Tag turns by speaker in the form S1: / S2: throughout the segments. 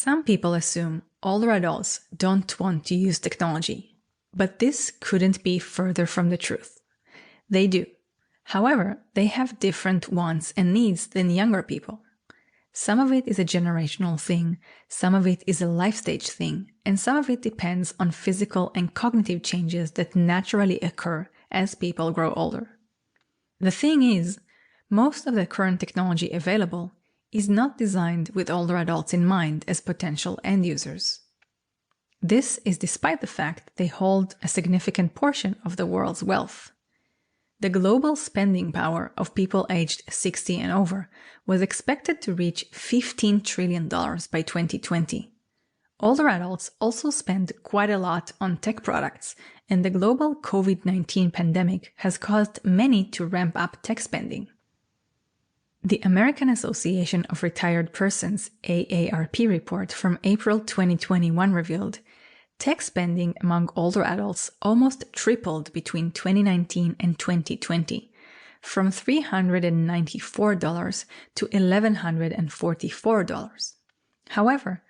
S1: Some people assume older adults don't want to use technology, but this couldn't be further from the truth. They do. However, they have different wants and needs than younger people. Some of it is a generational thing, some of it is a life stage thing, and some of it depends on physical and cognitive changes that naturally occur as people grow older. The thing is, most of the current technology available is not designed with older adults in mind as potential end users. This is despite the fact they hold a significant portion of the world's wealth. The global spending power of people aged 60 and over was expected to reach $15 trillion by 2020. Older adults also spend quite a lot on tech products, and the global COVID-19 pandemic has caused many to ramp up tech spending. The American Association of Retired Persons AARP report from April 2021 revealed tech spending among older adults almost tripled between 2019 and 2020, from $394 to $1,144. However,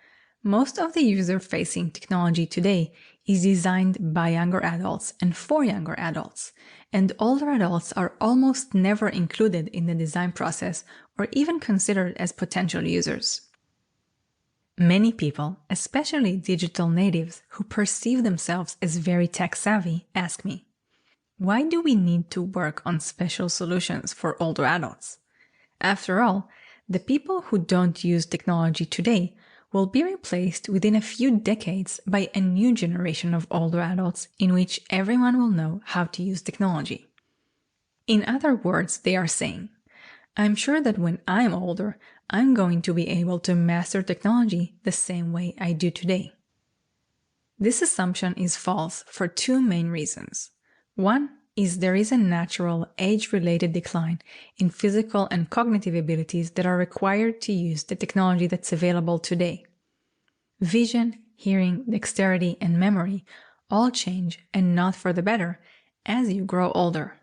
S1: most of the user-facing technology today is designed by younger adults and for younger adults, and older adults are almost never included in the design process or even considered as potential users. Many people, especially digital natives who perceive themselves as very tech-savvy, ask me, why do we need to work on special solutions for older adults? After all, the people who don't use technology today will be replaced within a few decades by a new generation of older adults in which everyone will know how to use technology. In other words, they are saying, I'm sure that when I'm older, I'm going to be able to master technology the same way I do today. This assumption is false for two main reasons. One is there is a natural age-related decline in physical and cognitive abilities that are required to use the technology that's available today. Vision, hearing, dexterity, and memory all change, and not for the better, as you grow older.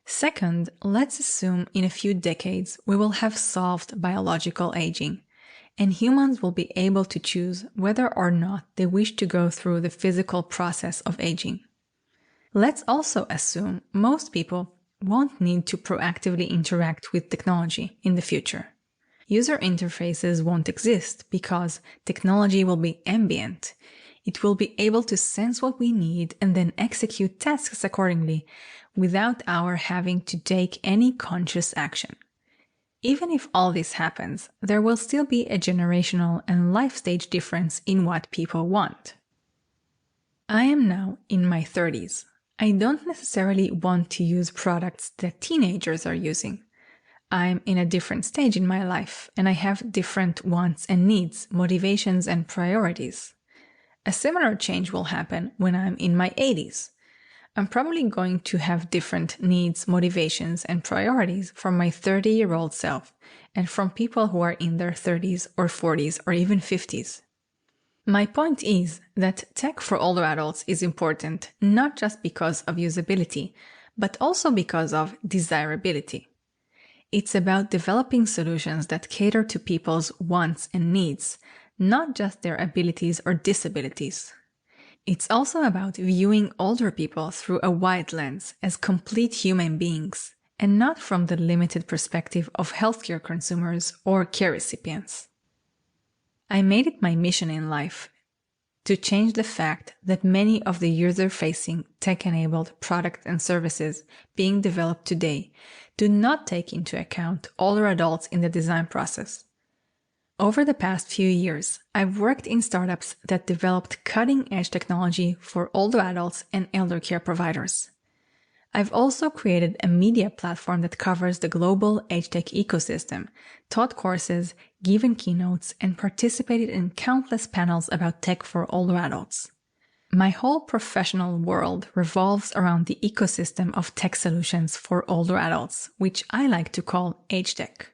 S1: Second, let's assume in a few decades we will have solved biological aging, and humans will be able to choose whether or not they wish to go through the physical process of aging. Let's also assume most people won't need to proactively interact with technology in the future. User interfaces won't exist because technology will be ambient. It will be able to sense what we need and then execute tasks accordingly without our having to take any conscious action. Even if all this happens, there will still be a generational and life stage difference in what people want. I am now in my 30s. I don't necessarily want to use products that teenagers are using. I'm in a different stage in my life, and I have different wants and needs, motivations and priorities. A similar change will happen when I'm in my 80s. I'm probably going to have different needs, motivations, and priorities from my 30-year-old self and from people who are in their 30s or 40s or even 50s. My point is that tech for older adults is important not just because of usability, but also because of desirability. It's about developing solutions that cater to people's wants and needs, not just their abilities or disabilities. It's also about viewing older people through a wide lens as complete human beings, and not from the limited perspective of healthcare consumers or care recipients. I made it my mission in life to change the fact that many of the user-facing tech-enabled products and services being developed today do not take into account older adults in the design process. Over the past few years, I've worked in startups that developed cutting-edge technology for older adults and elder care providers. I've also created a media platform that covers the global AgeTech ecosystem, taught courses, given keynotes, and participated in countless panels about tech for older adults. My whole professional world revolves around the ecosystem of tech solutions for older adults, which I like to call AgeTech.